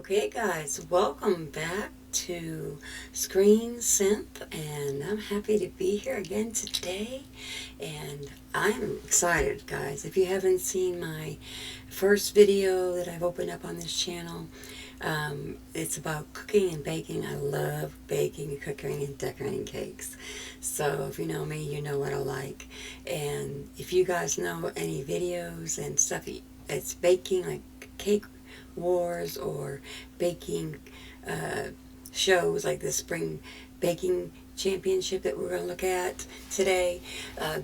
Okay guys, welcome back to Screen Synth, and I'm happy to be here again today, and I'm excited guys. If you haven't seen my first video that I've opened up on this channel, it's about cooking and baking. I love baking and cooking and decorating cakes. So if you know me, you know what I like. And if you guys know any videos and stuff that's baking, like cake wars or baking shows like the Spring Baking Championship that we're going to look at today,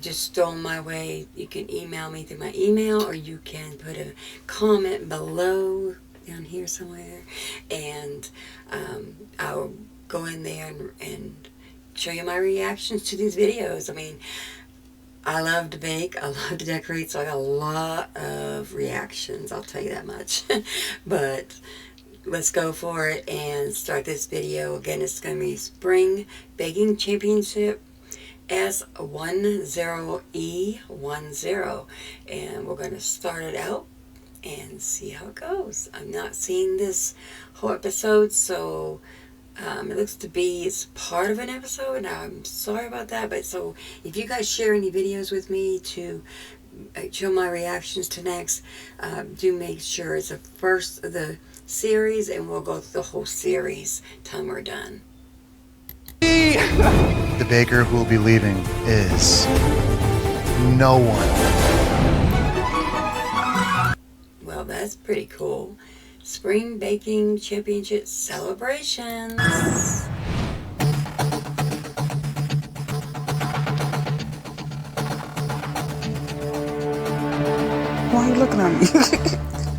just throw them my way. You can email me through my email, or you can put a comment below down here somewhere, and I'll go in there and show you my reactions to these videos. I mean, I love to bake, I love to decorate, so I got a lot of reactions, I'll tell you that much. But let's go for it and start this video. Again, it's going to be Spring Baking Championship S10E10, and we're going to start it out and see how it goes. I'm not seeing this whole episode, so it looks to be it's part of an episode, and I'm sorry about that. But so if you guys share any videos with me to show my reactions to next, do make sure it's the first of the series, and we'll go through the whole series till we're done. The baker who will be leaving is no one. Well, that's pretty cool. Spring Baking Championship celebrations. Why are you looking at me?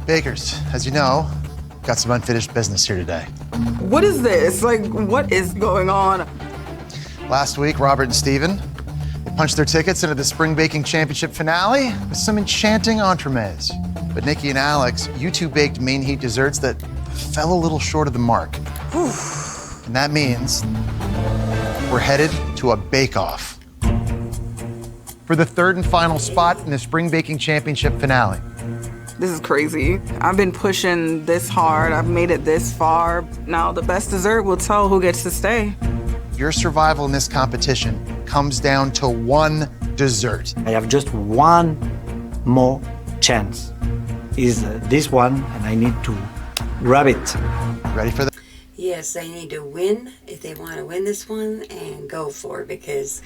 Bakers, as you know, got some unfinished business here today. What is this? Like, what is going on? Last week, Robert and Steven, they punched their tickets into the Spring Baking Championship finale with some enchanting entremets. But Nikki and Alex, you two baked main heat desserts that fell a little short of the mark. And that means we're headed to a bake-off for the third and final spot in the Spring Baking Championship finale. This is crazy. I've been pushing this hard. I've made it this far. Now the best dessert will tell who gets to stay. Your survival in this competition comes down to one dessert. I have just one more chance. Is this one, and I need to grab it. Ready for the... Yes, they need to win if they want to win this one, and go for it, because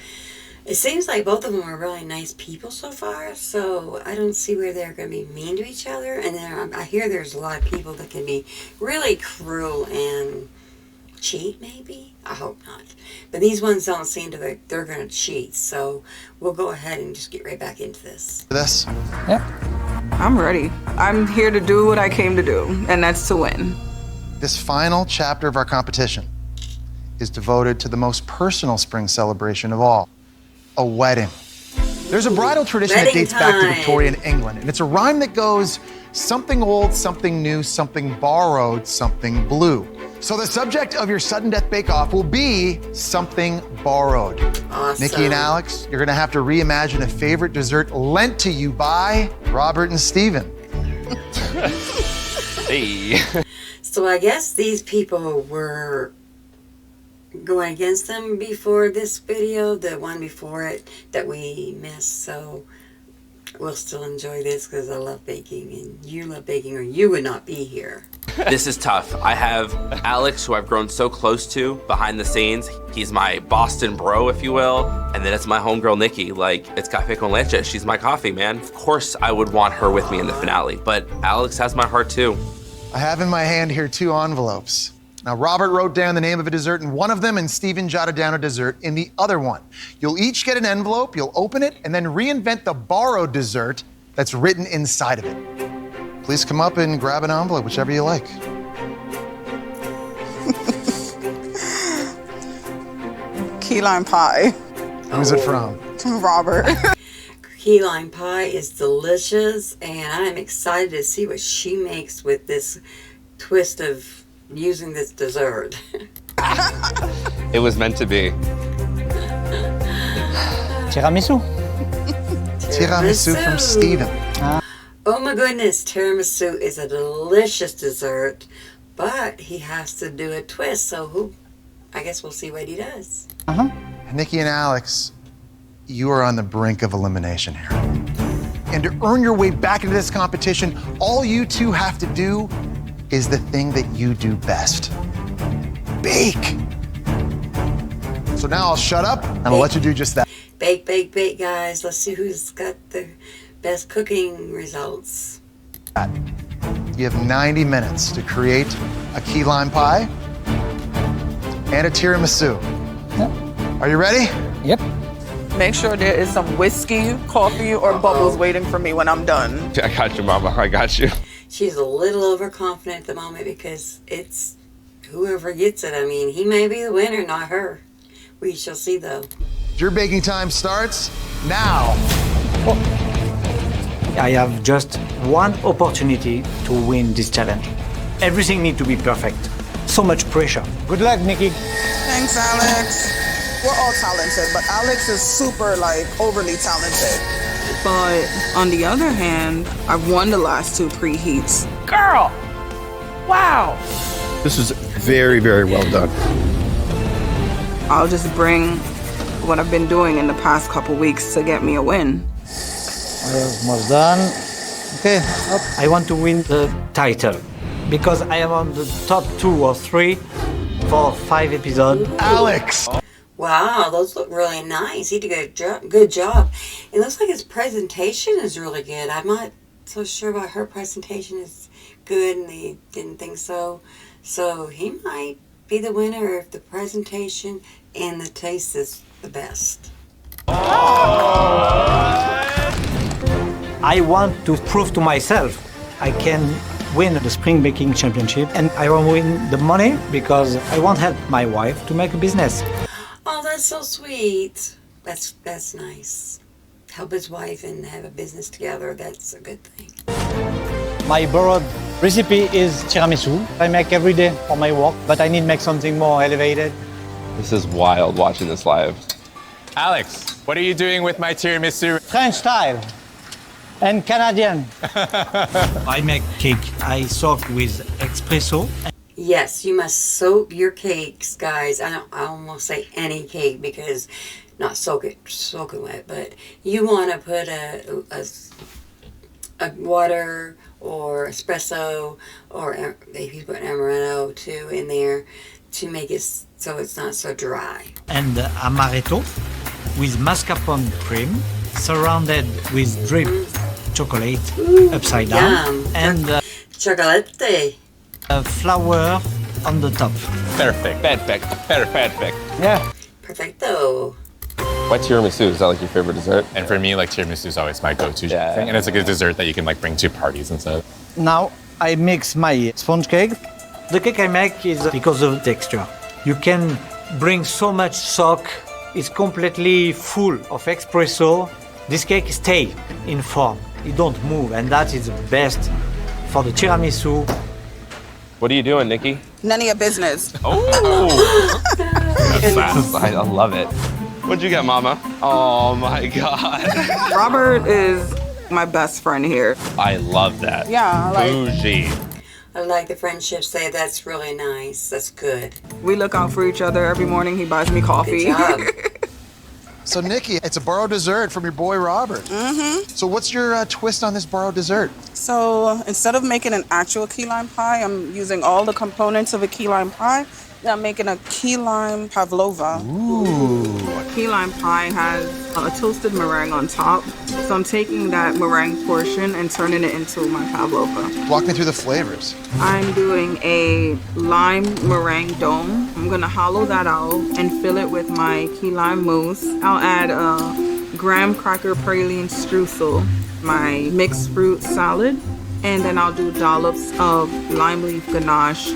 it seems like both of them are really nice people so far, so I don't see where they're going to be mean to each other. And I hear there's a lot of people that can be really cruel and cheat, maybe? I hope not. But these ones don't seem to like they're going to cheat, so we'll go ahead and just get right back into this. This? Yeah. I'm ready. I'm here to do what I came to do, and that's to win. This final chapter of our competition is devoted to the most personal spring celebration of all, a wedding. There's a bridal tradition that dates back to Victorian England, and it's a rhyme that goes, something old, something new, something borrowed, something blue. So the subject of your sudden death bake-off will be something borrowed. Awesome. Nikki and Alex, you're gonna have to reimagine a favorite dessert lent to you by Robert and Steven. Hey. So I guess these people were going against them before this video, the one before it that we missed, so we'll still enjoy this because I love baking and you love baking, or you would not be here. This is tough. I have Alex, who I've grown so close to behind the scenes. He's my Boston bro, if you will. And then it's my homegirl, Nikki. Like, it's Café con Leche. She's my coffee, man. Of course, I would want her with me in the finale, but Alex has my heart too. I have in my hand here 2 envelopes. Now, Robert wrote down the name of a dessert in one of them, and Steven jotted down a dessert in the other one. You'll each get an envelope, you'll open it, and then reinvent the borrowed dessert that's written inside of it. Please come up and grab an envelope, whichever you like. Key lime pie. Who's it from? Robert. Key lime pie is delicious, and I'm excited to see what she makes with this twist of using this dessert. It was meant to be. Tiramisu. Tiramisu from Steven. Oh my goodness, tiramisu is a delicious dessert. but he has to do a twist. So I guess we'll see what he does. Nikki and Alex, you are on the brink of elimination here. And to earn your way back into this competition, all you two have to do is the thing that you do best. Bake. So now I'll shut up and I'll let you do just that. Bake, bake, bake, guys. Let's see who's got the best cooking results. You have 90 minutes to create a key lime pie and a tiramisu. Are you ready? Yep. Make sure there is some whiskey, coffee, or bubbles waiting for me when I'm done. I got you, Mama. I got you. She's a little overconfident at the moment because it's whoever gets it. I mean, he may be the winner, not her. We shall see, though. Your baking time starts now. I have just one opportunity to win this challenge. Everything needs to be perfect. So much pressure. Good luck, Nikki. Thanks, Alex. We're all talented, but Alex is super, overly talented. But on the other hand, I've won the last 2 preheats. Girl! Wow! This is very, very well done. I'll just bring what I've been doing in the past couple weeks to get me a win. Almost done. Okay. Up. I want to win the title because I am on the top 2 or 3 for 5 episodes. Alex. Wow, those look really nice. He did a good job. It looks like his presentation is really good. I'm not so sure about her presentation is good, and they didn't think so. So he might be the winner if the presentation and the taste is the best. I want to prove to myself I can win the Spring Baking Championship, and I want to win the money because I want to help my wife to make a business. Oh, that's so sweet. That's nice. Help his wife and have a business together. That's a good thing. My borrowed recipe is tiramisu. I make every day for my work, but I need to make something more elevated. This is wild watching this live. Alex, what are you doing with my tiramisu? French style and Canadian. I make cake. I soak with espresso. Yes, you must soak your cakes, guys. I almost say any cake because not soaking wet, but you want to put a water or espresso or maybe put amaretto too in there to make it so it's not so dry. And amaretto with mascarpone cream surrounded with drip chocolate upside down. Yum. And Chocolate. flour on the top. Perfect. Perfect. Yeah. Perfecto. Why tiramisu? Is that like your favorite dessert? And for me, tiramisu is always my go-to Yeah. thing. And it's a good dessert that you can bring to parties and stuff. Now I mix my sponge cake. The cake I make is because of the texture. You can bring so much soak. It's completely full of espresso. This cake stays in form. It don't move, and that is the best for the tiramisu. What are you doing, Nikki? None of your business. That's fast. I love it. What'd you get, Mama? Oh my God. Robert is my best friend here. I love that. Yeah, Bougie. I like the friendship say that's really nice. That's good. we look out for each other every morning. He buys me coffee. Good job. So Nikki, it's a borrowed dessert from your boy Robert. Mm-hmm. So what's your twist on this borrowed dessert? So instead of making an actual key lime pie, I'm using all the components of a key lime pie. Then I'm making a key lime pavlova. Ooh. Key lime pie has a toasted meringue on top. So I'm taking that meringue portion and turning it into my pavlova. Walk me through the flavors. I'm doing a lime meringue dome. I'm gonna hollow that out and fill it with my key lime mousse. I'll add a graham cracker praline streusel, my mixed fruit salad, and then I'll do dollops of lime leaf ganache.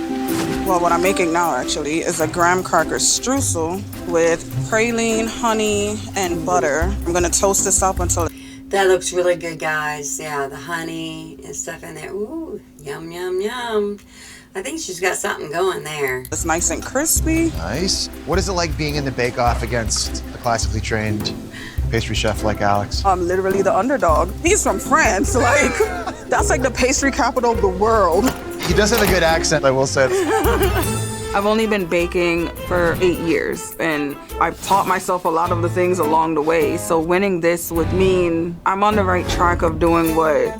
Well, what I'm making now actually is a graham cracker streusel with praline, honey, and butter. I'm gonna toast this up until That looks really good, guys. Yeah, the honey and stuff in there. Ooh, yum, yum, yum. I think she's got something going there. it's nice and crispy. Nice. What is it like being in the bake-off against a classically trained pastry chef like Alex? I'm literally the underdog. He's from France, that's like the pastry capital of the world. He does have a good accent, I will say. I've only been baking for 8 years, and I've taught myself a lot of the things along the way. So winning this would mean I'm on the right track of doing what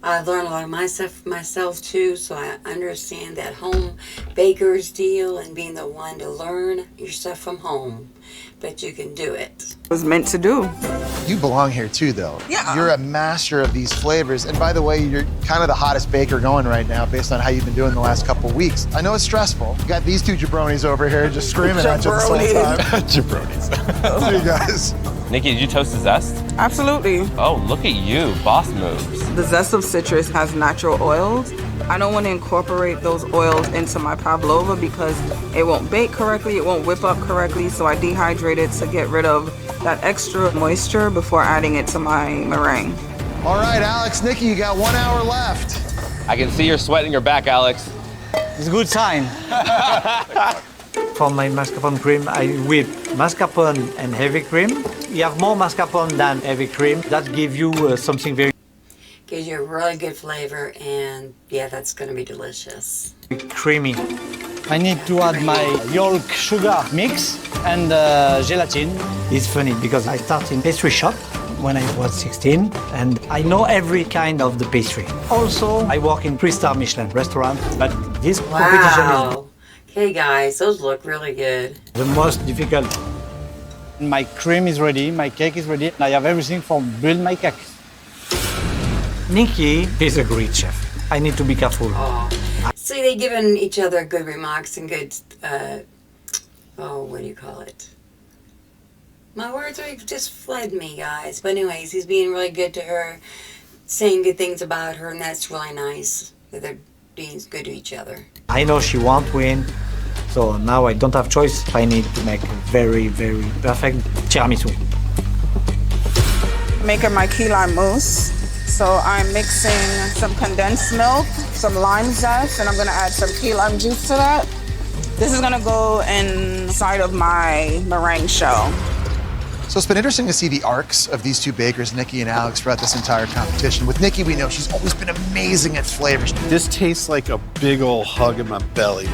I've learned a lot of myself too, so I understand that home baker's deal and being the one to learn your stuff from home. But you can do it. was meant to do. You belong here too, though. Yeah. You're a master of these flavors. And by the way, you're kind of the hottest baker going right now based on how you've been doing the last couple weeks. I know it's stressful. You got these two jabronis over here just screaming at you the whole time. Jabronis. Those are you guys. Nikki, did you toast the zest? Absolutely. Oh, look at you. Boss moves. The zest of citrus has natural oils. I don't want to incorporate those oils into my pavlova because it won't bake correctly, it won't whip up correctly, so I dehydrate it to get rid of that extra moisture before adding it to my meringue. All right, Alex, Nikki, you got 1 hour left. I can see you're sweating your back, Alex. It's a good sign. For my mascarpone cream, I whip mascarpone and heavy cream. You have more mascarpone than heavy cream. That gives you something very Gives you a really good flavor, and yeah, that's gonna be delicious. creamy. I need to add my yolk sugar mix and gelatin. It's funny because I started in pastry shop when I was 16, and I know every kind of the pastry. Also, I work in 3-star Michelin restaurant, but this competition Wow. Okay, guys, those look really good. is the most difficult. My cream is ready, my cake is ready. I have everything for build my cake. Nikki is a great chef. I need to be careful. See, they giving each other good remarks and good, what do you call it? My words are just fled me, guys. But anyways, he's being really good to her, saying good things about her, and that's really nice that they're being good to each other. I know she won't win, so now I don't have choice. I need to make a very, very perfect tiramisu. Making my key lime mousse. So I'm mixing some condensed milk, some lime zest, and I'm gonna add some key lime juice to that. This is gonna go inside of my meringue shell. So it's been interesting to see the arcs of these two bakers, Nikki and Alex, throughout this entire competition. With Nikki, we know she's always been amazing at flavors. This tastes like a big old hug in my belly.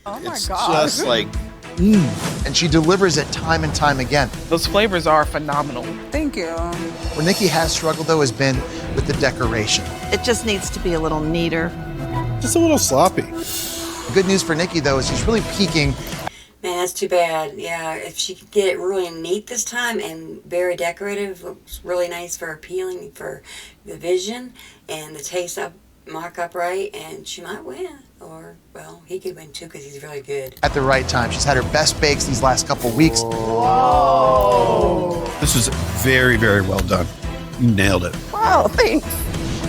Oh my It's God. just like, And she delivers it time and time again. Those flavors are phenomenal. Thank you. Where Nikki has struggled, though, has been with the decoration. It just needs to be a little neater. just a little sloppy. The good news for Nikki, though, is she's really peaking. Man, that's too bad. Yeah, if she could get it really neat this time and very decorative, looks really nice for appealing for the vision and the taste up, mark up right, and she might win. Or, well, he could win too because he's really good. At the right time. She's had her best bakes these last couple weeks. This is very, very well done. You nailed it. Wow, thanks.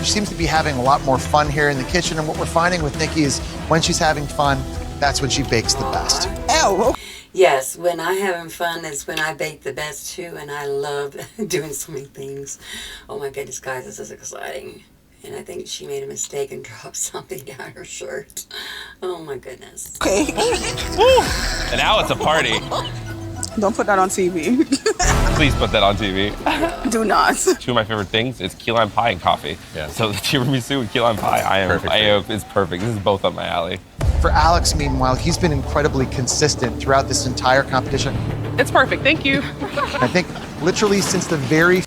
She seems to be having a lot more fun here in the kitchen, and what we're finding with Nikki is when she's having fun, that's when she bakes the best. Yes, when I'm having fun is when I bake the best too, and I love doing so many things. Oh my goodness, guys, this is exciting. And I think she made a mistake and dropped something down her shirt. Oh my goodness. Okay. And now it's a party. Don't put that on TV. Please put that on TV. Do not. Two of my favorite things is key lime pie and coffee. Yeah. So the tiramisu and key lime pie, is perfect. This is both up my alley. For Alex, meanwhile, he's been incredibly consistent throughout this entire competition. It's perfect. Thank you. I think literally since the very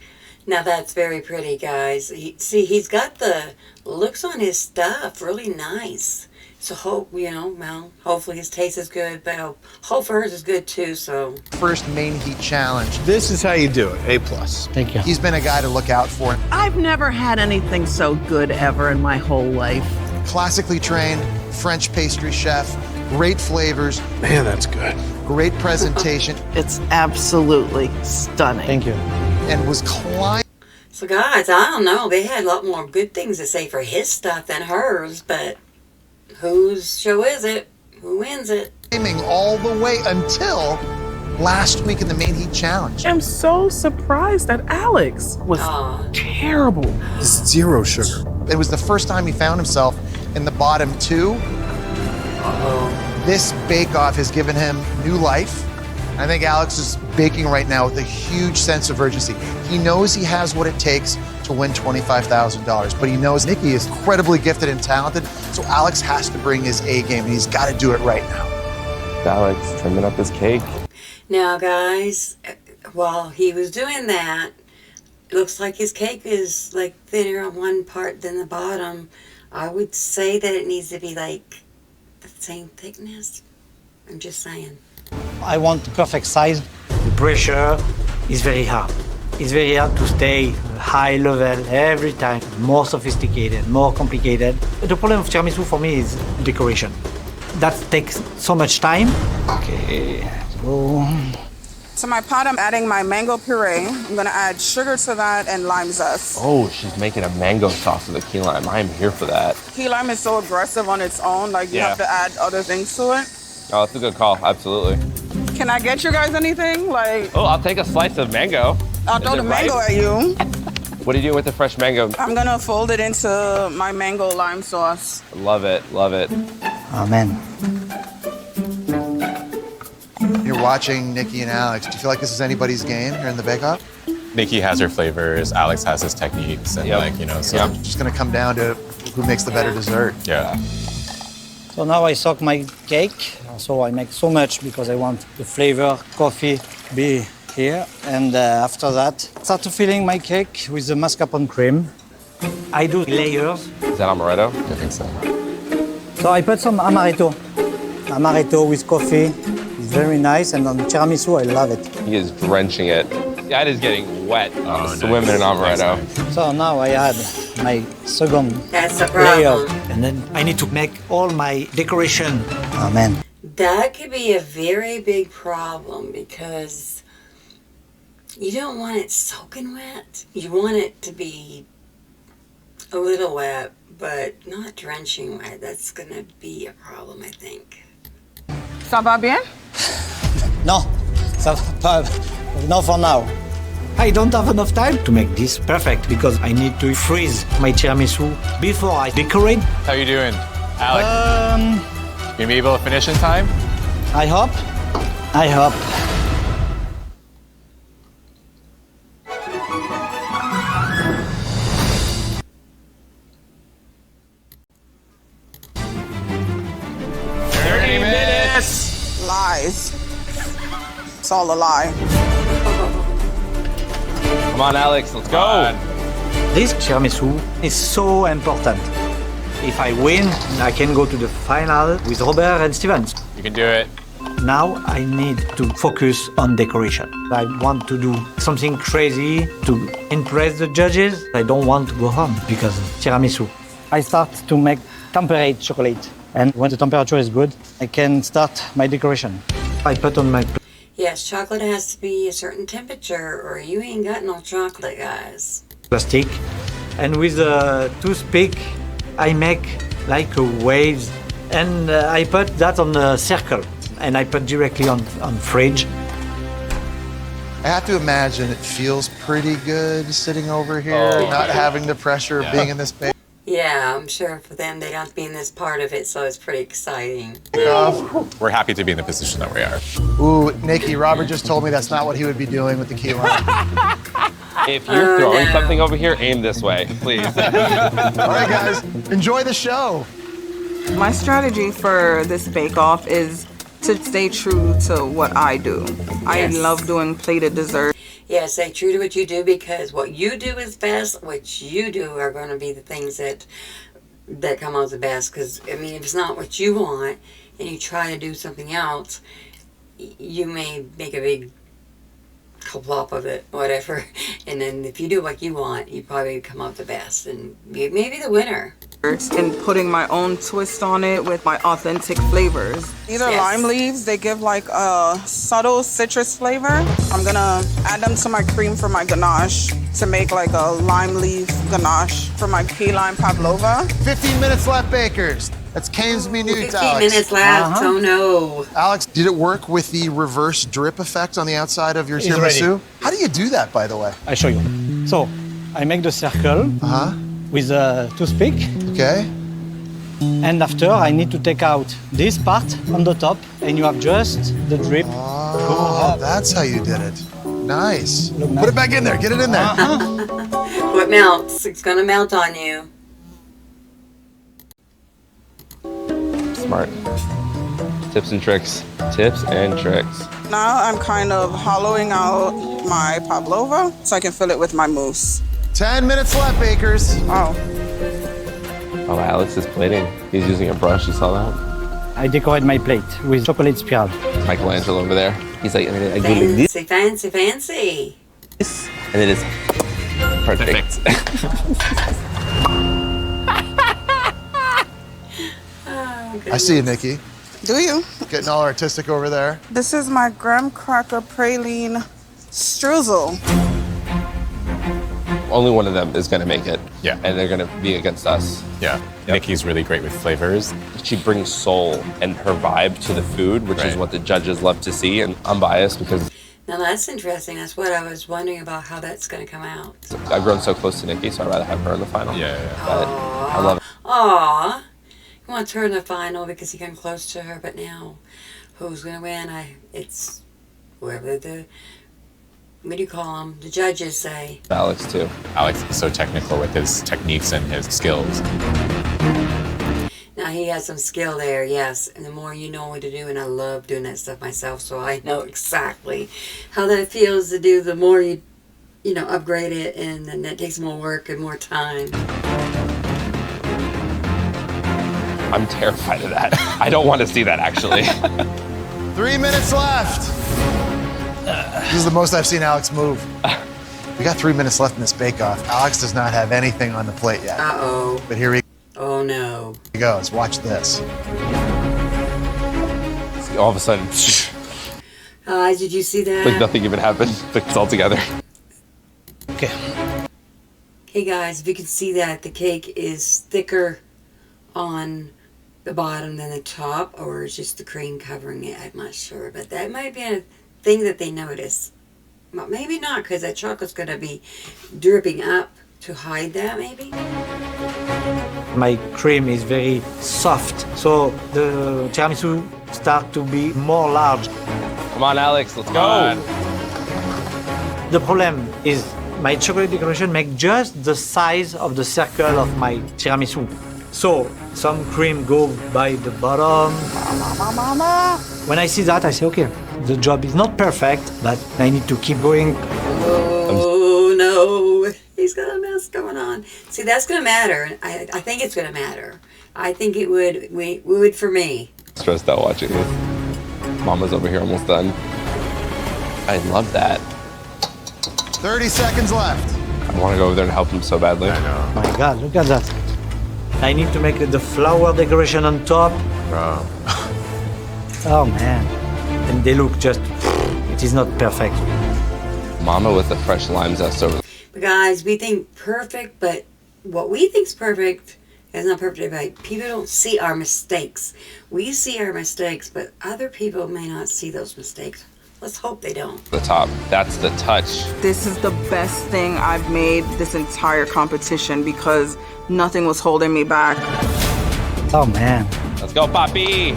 Now that's very pretty, guys. See, he's got the looks on his stuff really nice. So hopefully his taste is good, but hope hers is good too, so. first main heat challenge, This is how you do it. A+. Thank you. he's been a guy to look out for. I've never had anything so good ever in my whole life. Classically trained French pastry chef, great flavors, Man, that's good. great presentation, It's absolutely stunning. Thank you. and was climbing So guys, I don't know. They had a lot more good things to say for his stuff than hers, but whose show is it? Who wins it? all the way until last week in the main heat challenge. I'm so surprised that Alex was terrible. It's zero sugar. It was the first time he found himself in the bottom two. This bake-off has given him new life. I think Alex is baking right now with a huge sense of urgency. He knows he has what it takes to win $25,000. But he knows Nikki is incredibly gifted and talented, so Alex has to bring his A game, and he's got to do it right now. Alex trimming up his cake. Now, guys, while he was doing that, it looks like his cake is like thinner on one part than the bottom. I would say that it needs to be like the same thickness. I'm just saying. I want the perfect size. The pressure is very hard. It's very hard to stay high level every time. More sophisticated, more complicated. The problem of tiramisu for me is decoration. That takes so much time. Okay, let's go. To my pot, I'm adding my mango puree. I'm gonna add sugar to that and lime zest. Oh, she's making a mango sauce with a key lime. I'm here for that. Key lime is so aggressive on its own, like you have to add other things to it. Oh, that's a good call. Absolutely. Can I get you guys anything? Like, Oh, I'll take a slice of mango. I'll throw the mango at you. What are you doing with the fresh mango? I'm gonna fold it into my mango lime sauce. Love it. Love it. Amen. You're watching Nikki and Alex. Do you feel like this is anybody's game here in the Bake Off? Nikki has her flavors, Alex has his techniques, and So it's just going to come down to who makes the better dessert. Yeah. So now I soak my cake. So I make so much because I want the flavor, coffee, be here. And after that, start filling my cake with the mascarpone cream. I do layers. Is that amaretto? I think so. So I put some amaretto. Amaretto with coffee. It's very nice. And on tiramisu, I love it. He is drenching it. That is getting wet. Swimming in amaretto. So now I add my second That's the layer. problem. And then I need to make all my decoration. Amen. That could be a very big problem because you don't want it soaking wet. You want it to be a little wet, but not drenching wet. That's going to be a problem, I think. Ça va bien? No, no for now. I don't have enough time to make this perfect because I need to freeze my tiramisu before I decorate. How you doing, Alex? You gonna be able to finish in time? I hope. I hope. Lies. It's all a lie. Come on, Alex. Let's go. This tiramisu is so important. If I win, I can go to the final with Robert and Stevens. You can do it. Now I need to focus on decoration. I want to do something crazy to impress the judges. I don't want to go home because of tiramisu. I start to make temperate chocolate. And when the temperature is good, I can start my decoration. I put on my Yes, chocolate has to be a certain temperature or you ain't got no chocolate, guys. plastic, and with a toothpick, I make like a waves, and I put that on a circle, and I put directly on fridge. I have to imagine it feels pretty good sitting over here, not having the pressure of being in this Bake Yeah, I'm sure for them they don't have to be in this part of it, so it's pretty exciting. Off. We're happy to be in the position that we are. Ooh, Nikki, Robert just told me that's not what he would be doing with the key lime. If you're throwing something over here, aim this way, please. All right, guys, enjoy the show. My strategy for this bake-off is to stay true to what I do. I love doing plated dessert. Yeah, stay true to what you do because what you do is best. What you do are going to be the things that come out the best. Because, I mean, if it's not what you want and you try to do something else, you may make a big flop of it, whatever. And then if you do what you want, you probably come out the best and maybe the winner. And putting my own twist on it with my authentic flavors. These are lime leaves. They give like a subtle citrus flavor. I'm gonna add them to my cream for my ganache to make like a lime leaf ganache for my key lime pavlova. 15 minutes left, bakers. That's 15 minutes, 15 Alex. minutes left, oh no. Alex, did it work with the reverse drip effect on the outside of your tiramisu? How do you do that, by the way? I show you. So I make the circle with a toothpick. Okay. And after, I need to take out this part on the top, and you have just the drip. Oh, that's how you did it. Nice. Put it back in there. Get it in there. What it melts. It's gonna melt on you. Smart. Tips and tricks. Tips and tricks. Now I'm kind of hollowing out my pavlova so I can fill it with my mousse. 10 minutes left, bakers. Oh. Oh, Alex is plating. He's using a brush. You saw that? I decorate my plate with chocolate spiral. Michelangelo over there. He's like, I do like this. Fancy, fancy. And it is perfect. I see you, Nikki. Do you? Getting all artistic over there. This is my graham cracker praline streusel. Only one of them is going to make it. Yeah. And they're going to be against us. Yeah. Nikki's really great with flavors. She brings soul and her vibe to the food, which is Right. what the judges love to see. And I'm biased because Now that's interesting. That's what I was wondering about how that's gonna come out. I've grown so close to Nikki, so I'd rather have her in the final. Yeah. But I love it. Aw. He wants her in the final because he came close to her, but now who's gonna win? It's whoever what do you call them? The judges say. Alex, too. Alex is so technical with his techniques and his skills. Now he has some skill there, yes. And the more you know what to do, and I love doing that stuff myself, so I know exactly how that feels to do. The more you upgrade it, and then that takes more work and more time. I'm terrified of that. I don't want to see that, actually. 3 minutes left. This is the most I've seen Alex move. We got 3 minutes left in this bake-off. Alex does not have anything on the plate yet. Uh-oh. But here he Oh, no. goes. Watch this. All of a sudden, Did you see that? like nothing even happened. Like it's all together. Okay. Hey guys, if you can see that, the cake is thicker on the bottom than the top, or it's just the cream covering it. I'm not sure, but that might be a thing that they notice. Well, maybe not, because that chocolate's going to be dripping up to hide that, maybe. My cream is very soft, so the tiramisu start to be more large. Come on, Alex, let's go. on. The problem is my chocolate decoration make just the size of the circle of my tiramisu. So some cream go by the bottom. When I see that, I say, okay, the job is not perfect, but I need to keep going. Oh, no. He's got a mess going on. See, that's going to matter. I think it's going to matter. I think it would for me. Stressed out watching this. Mama's over here almost done. I love that. 30 seconds left. I want to go over there and help him so badly. I know. My God, look at that. I need to make the flower decoration on top. Bro. Oh man. And they look just, it is not perfect. Mama with the fresh lime zest over. But guys, we think perfect, but what we think's perfect is not perfect. Right? People don't see our mistakes. We see our mistakes, but other people may not see those mistakes. Let's hope they don't. The top. That's the touch. This is the best thing I've made this entire competition because nothing was holding me back. Oh man. Let's go, Papi.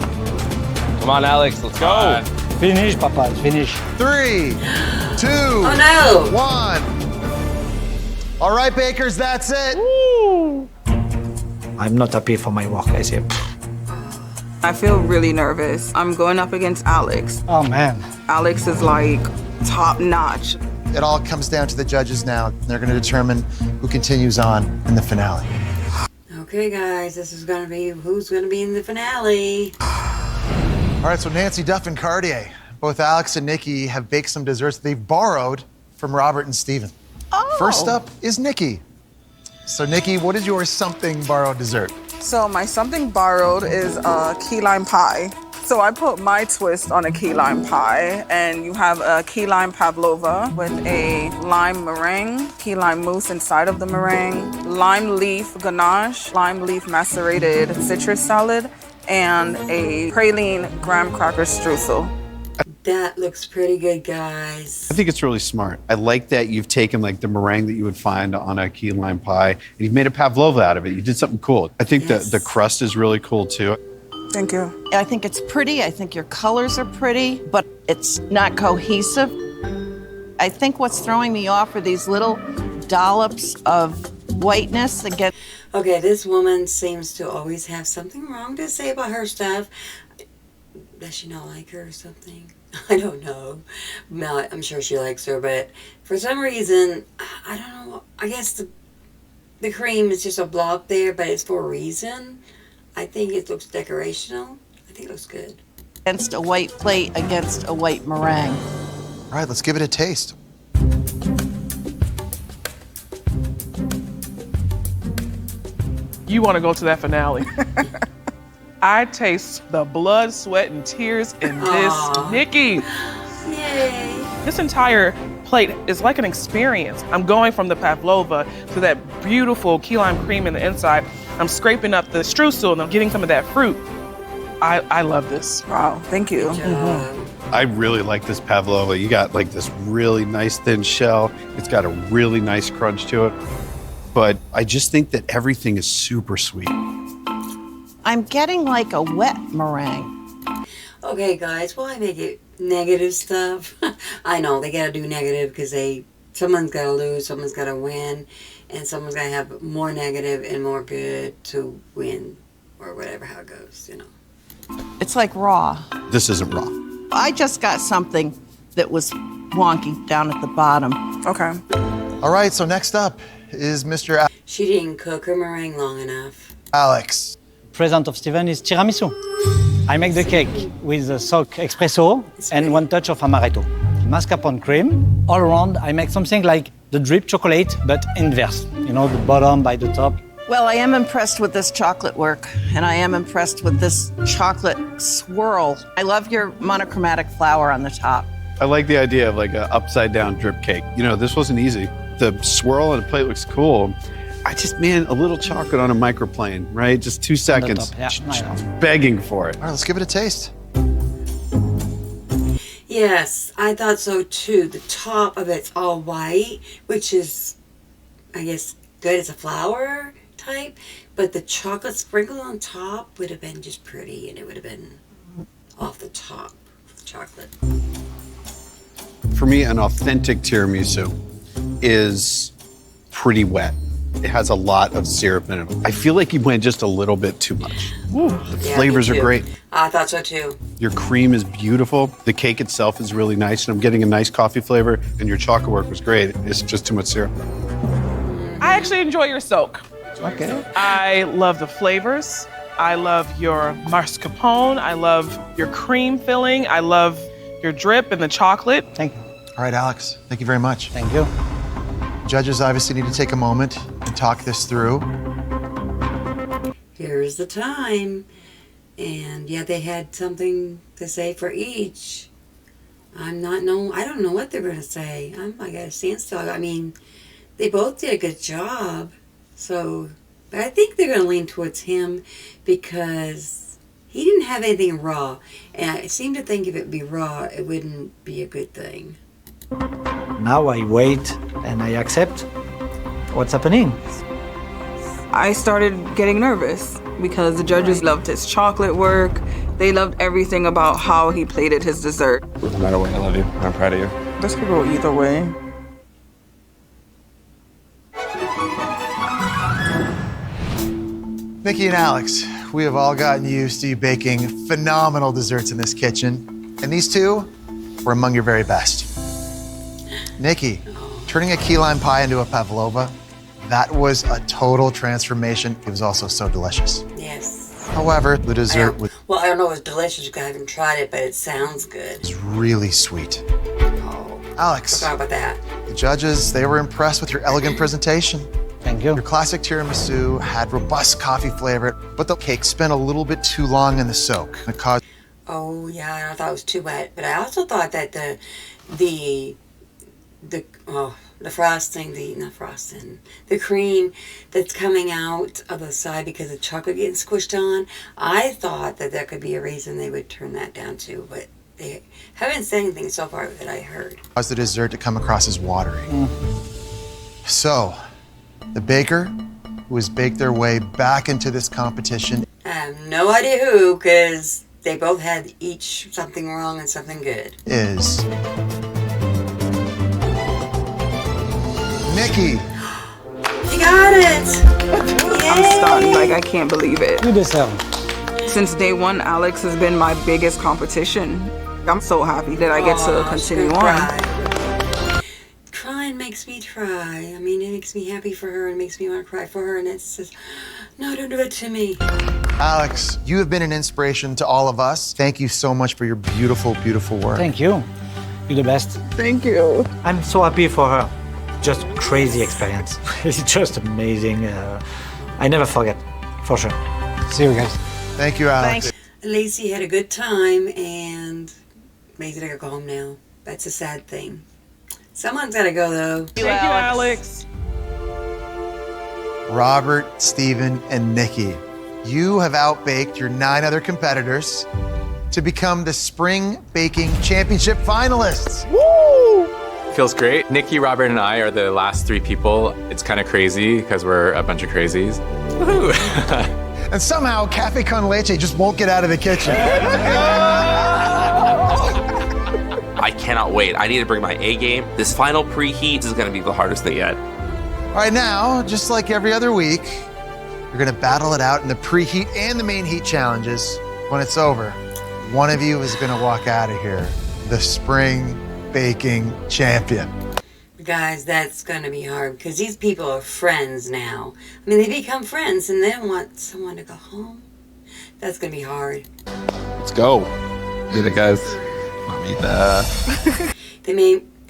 Come on, Alex. Let's go. Finish, Papa, finish. 3, 2, Oh no! 1. All right, bakers, that's it. I'm not happy for my work, I say. I feel really nervous. I'm going up against Alex. Oh man. Alex is like top notch. It all comes down to the judges now. They're going to determine who continues on in the finale. Okay, guys, this is going to be who's going to be in the finale. All right, so Nancy, Duff, and Cartier, both Alex and Nikki have baked some desserts they've borrowed from Robert and Steven. Oh. First up is Nikki. So Nikki, what is your something borrowed dessert? So my something borrowed is a key lime pie. So I put my twist on a key lime pie, and you have a key lime pavlova with a lime meringue, key lime mousse inside of the meringue, lime leaf ganache, lime leaf macerated citrus salad, and a praline graham cracker streusel. That looks pretty good, guys. I think it's really smart. I like that you've taken like the meringue that you would find on a key lime pie and you've made a pavlova out of it. You did something cool. I think Yes. the crust is really cool too. Thank you. I think it's pretty. I think your colors are pretty, but it's not cohesive. I think what's throwing me off are these little dollops of whiteness against. Okay, this woman seems to always have something wrong to say about her stuff. Does she not like her or something? I don't know. No, I'm sure she likes her, but for some reason, I don't know. I guess the cream is just a blob there, but it's for a reason. I think it looks decorational. I think it looks good. Against a white plate against a white meringue. All right, let's give it a taste. You want to go to that finale. I taste the blood, sweat, and tears in this, Nikki. Yay. This entire plate is like an experience. I'm going from the pavlova to that beautiful key lime cream in the inside. I'm scraping up the streusel and I'm getting some of that fruit. I love this. Wow, thank you. I really like this pavlova. You got like this really nice thin shell. It's got a really nice crunch to it. But I just think that everything is super sweet. I'm getting like a wet meringue. Okay, guys, why make it negative stuff? I know they gotta do negative because someone's gotta lose, someone's gotta win, and someone's gotta have more negative and more good to win, or whatever, how it goes, you know. It's like raw. This isn't raw. I just got something that was wonky down at the bottom. Okay. All right, so next up is Mr. She didn't cook her meringue long enough. Alex. Present of Steven is tiramisu. I make the cake with a soak espresso and one touch of amaretto. Mascarpone cream. All around, I make something like the drip chocolate, but inverse. You know, the bottom by the top. Well, I am impressed with this chocolate work, and I am impressed with this chocolate swirl. I love your monochromatic flower on the top. I like the idea of like an upside down drip cake. You know, this wasn't easy. The swirl on the plate looks cool. I just, man, a little chocolate on a microplane, right? Just 2 seconds. Yeah, just begging for it. All right, let's give it a taste. Yes, I thought so too. The top of it's all white, which is, I guess, good as a flower type, but the chocolate sprinkled on top would have been just pretty, and it would have been off the top with chocolate. For me, an authentic tiramisu is pretty wet. It has a lot of syrup in it. I feel like you went just a little bit too much. The flavors are great. I thought so too. Your cream is beautiful. The cake itself is really nice, and I'm getting a nice coffee flavor, and your chocolate work was great. It's just too much syrup. I actually enjoy your soak. Okay. I love the flavors. I love your mascarpone. I love your cream filling. I love your drip and the chocolate. Thank you. All right, Alex, thank you very much. Thank you. Judges obviously need to take a moment and talk this through. Here's the time. And yeah, they had something to say for each. I don't know what they're going to say. I got a standstill. I mean, they both did a good job. So, but I think they're going to lean towards him because he didn't have anything raw. And I seem to think if it be raw, it wouldn't be a good thing. Now I wait and I accept what's happening. I started getting nervous because the judges loved his chocolate work. They loved everything about how he plated his dessert. No matter what, I love you. I'm proud of you. This could go either way. Nikki and Alex, we have all gotten used to you baking phenomenal desserts in this kitchen, and these two were among your very best. Nikki, turning a key lime pie into a pavlova, that was a total transformation. It was also so delicious. Yes. However, the dessert was Well, I don't know if it's delicious because I haven't tried it, but it sounds good. really sweet. Oh, Alex, forgot about that. the judges, they were impressed with your elegant presentation. Thank you. Your classic tiramisu had robust coffee flavor, but the cake spent a little bit too long in the soak. It caused Oh, yeah, I thought it was too wet. But I also thought that the cream that's coming out of the side because the chocolate getting squished on, I thought that there could be a reason they would turn that down too, but they haven't said anything so far that I heard. the dessert to come across as watery. So, the baker who has baked their way back into this competition I have no idea who, because they both had each something wrong and something good. is Nikki. got it! I'm stunned, like I can't believe it. You deserve. Since day one, Alex has been my biggest competition. I'm so happy that I get to continue on. Crying makes me cry. I mean, it makes me happy for her and makes me want to cry for her. And it's just, no, don't do it to me. Alex, you have been an inspiration to all of us. Thank you so much for your beautiful, beautiful work. Thank you. You're the best. Thank you. I'm so happy for her. Just crazy experience. It's just amazing. I never forget, for sure. See you guys. Thank you, Alex. Lacey had a good time and Lacey gotta go home now. That's a sad thing. Someone's gotta go though. Thank you, Alex. Robert, Steven, and Nikki, you have outbaked your 9 other competitors to become the Spring Baking Championship finalists. Feels great. Nikki, Robert, and I are the last 3 people. It's kind of crazy because we're a bunch of crazies. Woohoo! And somehow, Cafe Con Leche just won't get out of the kitchen. I cannot wait. I need to bring my A game. This final preheat is going to be the hardest thing yet. All right, now, just like every other week, you're gonna battle it out in the preheat and the main heat challenges. When it's over, one of you is gonna walk out of here the Spring Baking Champion. Guys, that's gonna be hard because these people are friends now. I mean, they become friends and then want someone to go home. That's gonna be hard. Let's go. Get it, guys.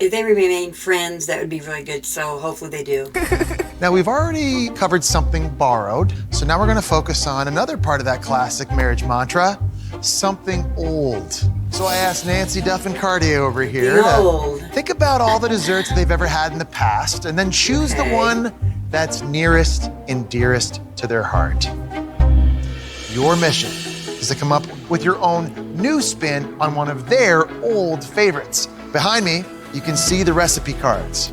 If they remain friends, that would be really good. So hopefully they do. Now, we've already covered something borrowed, so now we're gonna focus on another part of that classic marriage mantra, something old. So I asked Nancy Duff and Cartier over here to think about all the desserts they've ever had in the past and then choose the one that's nearest and dearest to their heart. Your mission is to come up with your own new spin on one of their old favorites. Behind me, you can see the recipe cards.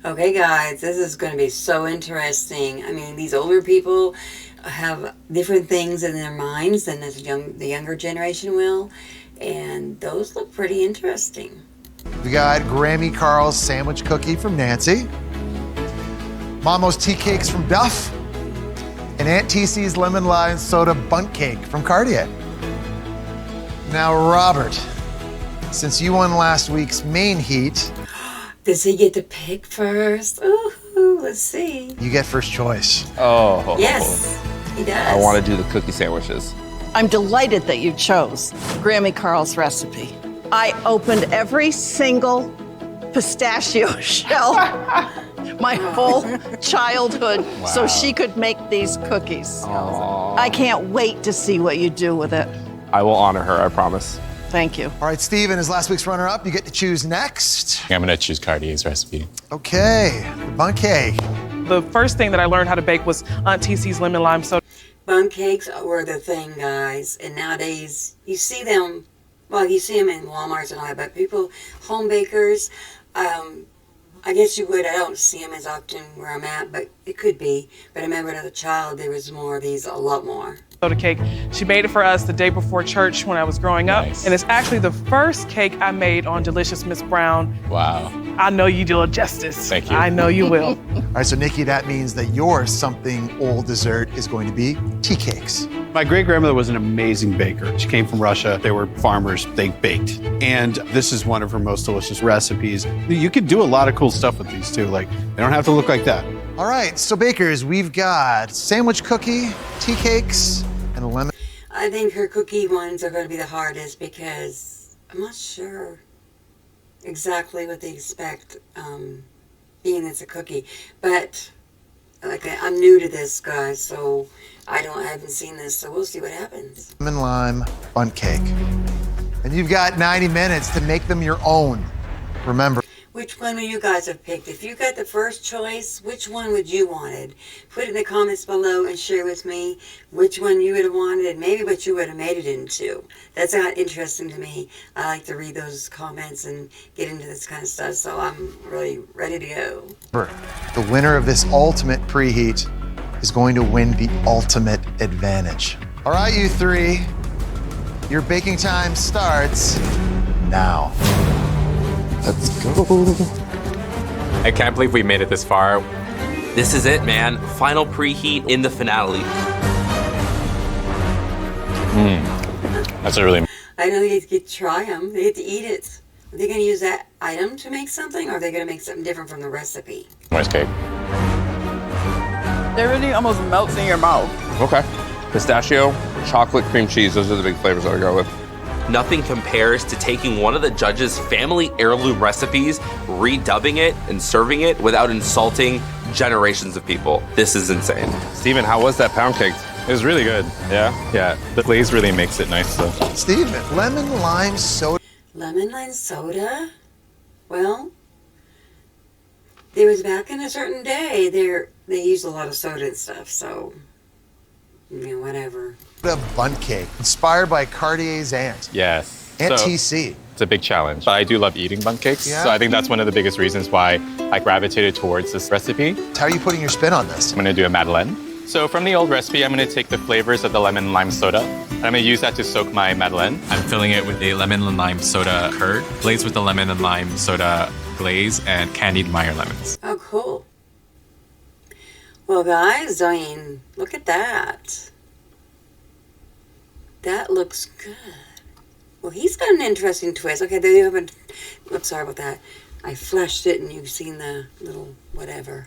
Okay, guys, this is going to be so interesting. I mean, these older people have different things in their minds than the younger generation will, and those look pretty interesting. We got Grammy Carl's sandwich cookie from Nancy, Mamo's tea cakes from Duff, and Aunt TC's lemon lime soda bundt cake from Cartier. Now, Robert, since you won last week's main heat, does he get to pick first? Ooh, let's see. You get first choice. Oh. Yes, he does. I want to do the cookie sandwiches. I'm delighted that you chose Grammy Carl's recipe. I opened every single pistachio shell my whole childhood so she could make these cookies. Aww. I can't wait to see what you do with it. I will honor her, I promise. Thank you. All right, Steven, as last week's runner-up, you get to choose next. I'm gonna choose Cartier's recipe. Okay, the bundt cake. The first thing that I learned how to bake was Aunt TC's lemon lime soda. Bundt cakes were the thing, guys. And nowadays, you see them, well, you see them in Walmarts and all that, but people, home bakers, I guess you would. I don't see them as often where I'm at, but it could be. But I remember as a child, there was more of these, a lot more. Soda cake. She made it for us the day before church when I was growing up. Nice. And it's actually the first cake I made on Delicious Miss Brown. Wow. I know you do it justice. Thank you. I know you will. All right, so Nikki, that means that your something old dessert is going to be tea cakes. My great-grandmother was an amazing baker. She came from Russia. They were farmers. They baked. And this is one of her most delicious recipes. You could do a lot of cool stuff with these too. Like, they don't have to look like that. All right, so bakers, we've got sandwich cookie, tea cakes, and a lemon. I think her cookie ones are going to be the hardest because I'm not sure exactly what they expect, being it's a cookie. But like I'm new to this, guys, so I haven't seen this, so we'll see what happens. Lemon lime bundt cake. And you've got 90 minutes to make them your own. Remember. Which one would you guys have picked? If you got the first choice, which one would you wanted? Put it in the comments below and share with me which one you would have wanted and maybe what you would have made it into. That's not interesting to me. I like to read those comments and get into this kind of stuff, so I'm really ready to go. The winner of this ultimate preheat is going to win the ultimate advantage. All right, you three, your baking time starts now. Let's go. I can't believe we made it this far. This is it, man. Final preheat in the finale. That's a really... I know they get to try them. They get to eat it. Are they going to use that item to make something, or are they going to make something different from the recipe? nice cake. Everything almost melts in your mouth. Okay. Pistachio, chocolate, cream cheese. Those are the big flavors I would go with. Nothing compares to taking one of the judges' family heirloom recipes, redubbing it, and serving it without insulting generations of people. This is insane. Steven, how was that pound cake? It was really good. Yeah. The glaze really makes it nice, though. Steve, lemon lime soda. Lemon lime soda? Well, there was back in a certain day, they used a lot of soda and stuff, so, whatever. A bundt cake inspired by Cartier's aunt. Yes. Aunt So, TC. it's a big challenge, but I do love eating bundt cakes. Yeah? So I think that's one of the biggest reasons why I gravitated towards this recipe. How are you putting your spin on this? I'm gonna do a madeleine. So from the old recipe, I'm gonna take the flavors of the lemon and lime soda, and I'm gonna use that to soak my madeleine. I'm filling it with a lemon and lime soda curd, glazed with the lemon and lime soda glaze, and candied Meyer lemons. Oh, cool. Well, guys, I mean, look at that. That looks good. Well, he's got an interesting twist. Okay, they haven't... Oops, sorry about that. I flashed it and you've seen the little whatever.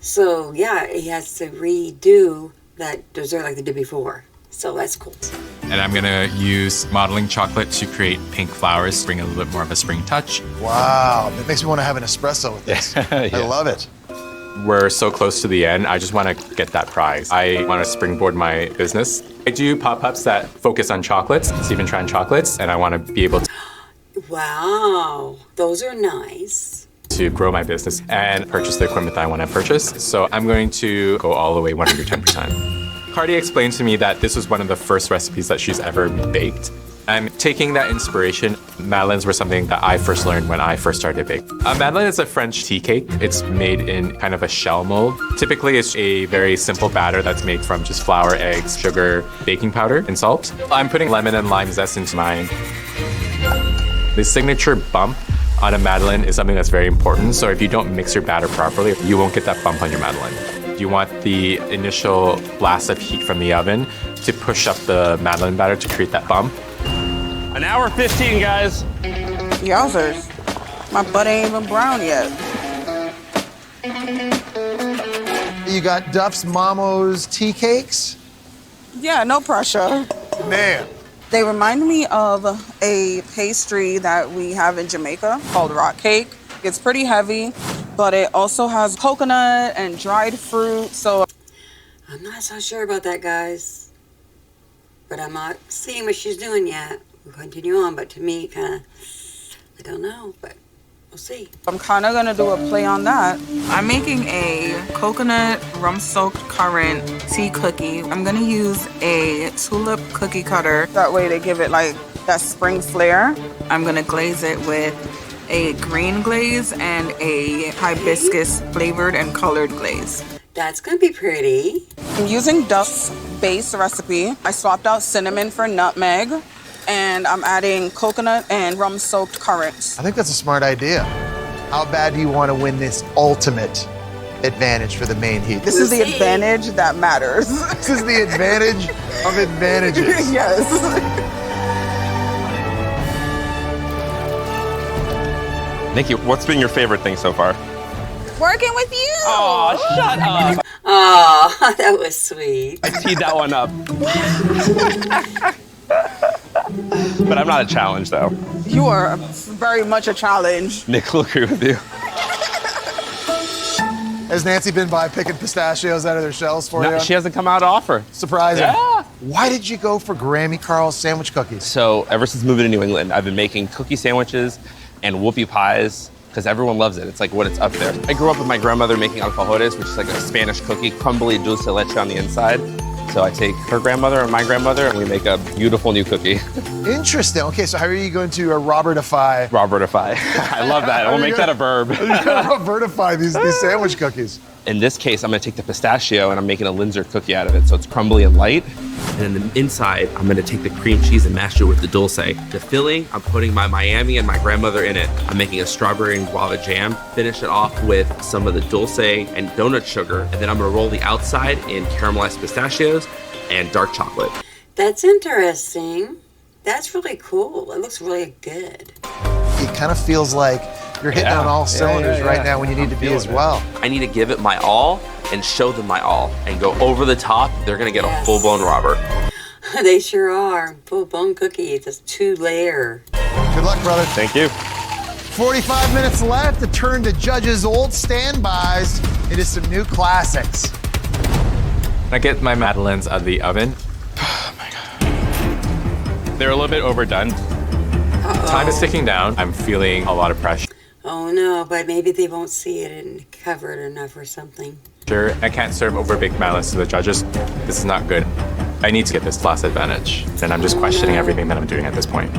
So, yeah, he has to redo that dessert like they did before. So that's cool. And I'm gonna use modeling chocolate to create pink flowers, bring a little bit more of a spring touch. Wow, that makes me want to have an espresso with this. I love it. We're so close to the end. I just want to get that prize. I want to springboard my business. I do pop-ups that focus on chocolates, Stephen Tran chocolates, and I want to be able Wow, those are nice. to grow my business and purchase the equipment that I want to purchase. So I'm going to go all the way 110%. Cardi explained to me that this was one of the first recipes that she's ever baked. I'm taking that inspiration. Madeleines were something that I first learned when I first started baking. A madeleine is a French tea cake. It's made in kind of a shell mold. Typically, it's a very simple batter that's made from just flour, eggs, sugar, baking powder, and salt. I'm putting lemon and lime zest into mine. The signature bump on a madeleine is something that's very important. So if you don't mix your batter properly, you won't get that bump on your madeleine. You want the initial blast of heat from the oven to push up the madeleine batter to create that bump. An hour 15, guys. Yowzers. My butt ain't even brown yet. You got Duff's Mamo's tea cakes? Yeah, no pressure. Man. They remind me of a pastry that we have in Jamaica called rock cake. It's pretty heavy, but it also has coconut and dried fruit, so... I'm not so sure about that, guys. But I'm not seeing what she's doing yet. We'll continue on, but to me, kind of, I don't know, but we'll see. I'm kind of going to do a play on that. I'm making a coconut rum-soaked currant tea cookie. I'm going to use a tulip cookie cutter. That way they give it like that spring flair. I'm going to glaze it with a green glaze and a hibiscus flavored and colored glaze. That's going to be pretty. I'm using Duff's base recipe. I swapped out cinnamon for nutmeg. And I'm adding coconut and rum-soaked currants. I think that's a smart idea. How bad do you want to win this ultimate advantage for the main heat? This is the advantage that matters. This is the advantage of advantages. Yes. Nikki, what's been your favorite thing so far? Working with you. Oh, shut up. Oh, that was sweet. I teed that one up. But I'm not a challenge, though. You are very much a challenge. Nick will agree with you. Has Nancy been by picking pistachios out of their shells for you? She hasn't come out to offer. Surprising. Yeah. Why did you go for Grammy Carl's sandwich cookies? So ever since moving to New England, I've been making cookie sandwiches and whoopie pies because everyone loves it. It's like what it's up there. I grew up with my grandmother making alfajores, which is like a Spanish cookie, crumbly dulce de leche on the inside. So I take her grandmother and my grandmother, and we make a beautiful new cookie. Interesting. Okay, so how are you going to Robertify? I love that. We'll make that a verb. Robertify these sandwich cookies. In this case, I'm gonna take the pistachio and I'm making a Linzer cookie out of it, so it's crumbly and light. And then the inside, I'm gonna take the cream cheese and mash it with the dulce. The filling, I'm putting my Miami and my grandmother in it. I'm making a strawberry and guava jam. Finish it off with some of the dulce and donut sugar. And then I'm gonna roll the outside in caramelized pistachios and dark chocolate. That's interesting. That's really cool. It looks really good. It kind of feels like you're hitting on all cylinders right now when you need to be as well. I need to give it my all and show them my all and go over the top. They're gonna get a full-blown Robert. They sure are. Full-blown cookie. It's a 2-layer. Good luck, brother. Thank you. 45 minutes left to turn to judges' old standbys into some new classics. I get my madeleines out of the oven. Oh my God. They're a little bit overdone. Time is ticking down. I'm feeling a lot of pressure. Oh no, but maybe they won't see it and cover it enough or something. I can't serve overbaked madeleines to the judges. This is not good. I need to get this class advantage. And I'm just questioning everything that I'm doing at this point.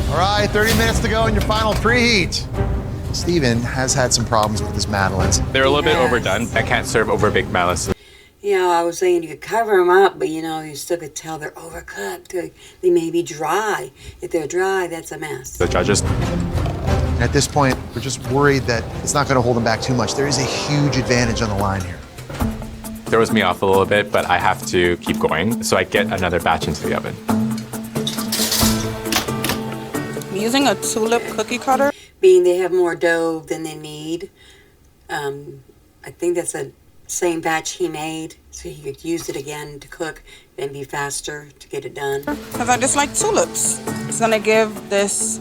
All right, 30 minutes to go in your final preheat. Steven has had some problems with his madeleines. They're a little bit overdone. I can't serve overbaked madeleines. You know, I was saying you could cover them up, but you know, you still could tell they're overcooked. They may be dry. If they're dry, that's a mess. The judges. At this point, we're just worried that it's not going to hold them back too much. There is a huge advantage on the line here. Throws me off a little bit, but I have to keep going. So I get another batch into the oven. I'm using a tulip cookie cutter. Being they have more dough than they need, I think that's the same batch he made, so he could use it again to cook and be faster to get it done. Because I just like tulips. It's gonna give this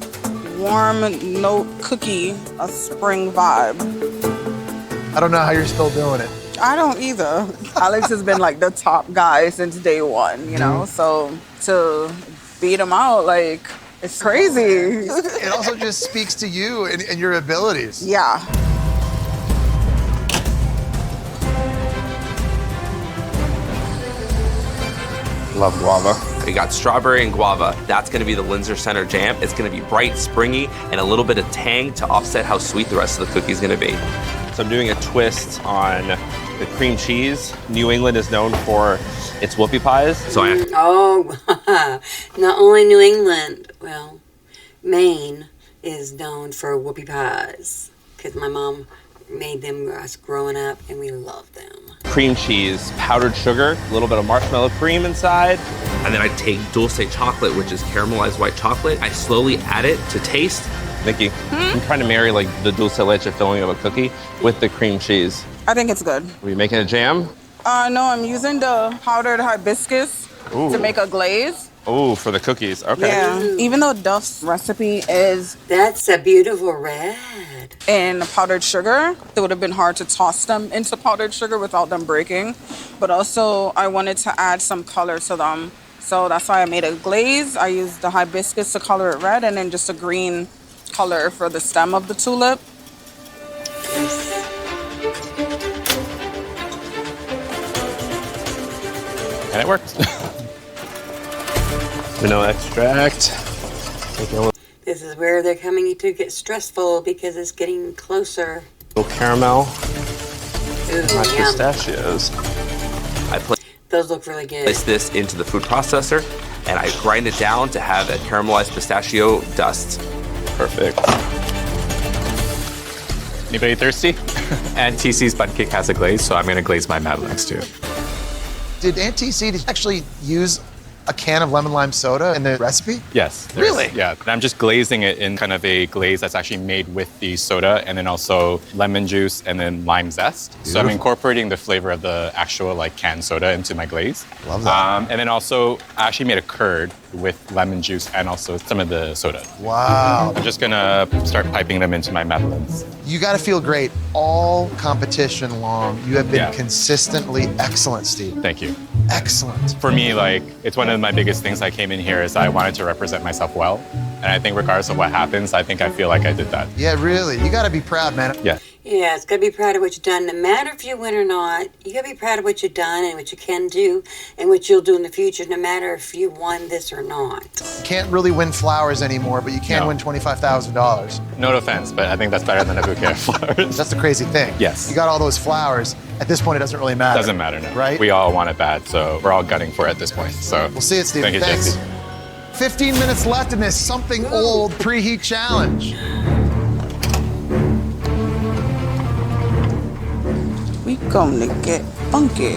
warm note cookie a spring vibe. I don't know how you're still doing it. I don't either. Alex has been like the top guy since day one, you know? So to beat him out, like, it's crazy. It also just speaks to you and your abilities. Yeah. Love guava. We got strawberry and guava. That's gonna be the Linzer Center jam. It's gonna be bright, springy, and a little bit of tang to offset how sweet the rest of the cookie is gonna be. So I'm doing a twist on the cream cheese. New England is known for its whoopie pies. So Not only New England, well, Maine is known for whoopie pies because my mom made them us growing up and we love them. Cream cheese, powdered sugar, a little bit of marshmallow cream inside. And then I take dulce chocolate, which is caramelized white chocolate. I slowly add it to taste. Nikki, I'm trying to marry like the dulce leche filling of a cookie with the cream cheese. I think it's good. Are you making a jam? No, I'm using the powdered hibiscus to make a glaze. Oh, for the cookies. Okay. Yeah. Even though Duff's recipe is That's a beautiful red. in powdered sugar, it would have been hard to toss them into powdered sugar without them breaking. But also, I wanted to add some color to them. So that's why I made a glaze. I used the hibiscus to color it red and then just a green color for the stem of the tulip. And it worked. Vanilla extract. This is where they're coming to get stressful because it's getting closer. Little caramel. Ooh, My yum. pistachios. I Those look really good. place this into the food processor and I grind it down to have a caramelized pistachio dust. Perfect. Anybody thirsty? And TC's bun cake has a glaze, so I'm gonna glaze my madeleines too. Did Aunt TC actually use a can of lemon lime soda in the recipe? Yes. Really? Yeah. And I'm just glazing it in kind of a glaze that's actually made with the soda and then also lemon juice and then lime zest. So I'm incorporating the flavor of the actual like canned soda into my glaze. Love that. And then also I actually made a curd with lemon juice and also some of the soda. Wow. I'm just gonna start piping them into my madeleines. You got to feel great all competition long. You have been consistently excellent, Steve. Thank you. Excellent. For me, like, it's one of my biggest things I came in here is I wanted to represent myself well. And I think regardless of what happens, I think I feel like I did that. Yeah, really. You got to be proud, man. Yeah. Yeah, it's got to be proud of what you've done. No matter if you win or not, you got to be proud of what you've done and what you can do and what you'll do in the future, no matter if you won this or not. You can't really win flowers anymore, but you can win $25,000. No offense, but I think that's better than a bouquet of flowers. That's the crazy thing. Yes. You got all those flowers. At this point, it doesn't really matter. Doesn't matter, no. Right? We all want it bad, so we're all gunning for it at this point. So We'll see it, Steven. Thank you, Thanks. Jesse. 15 minutes left in this something old preheat challenge. We gonna get funky.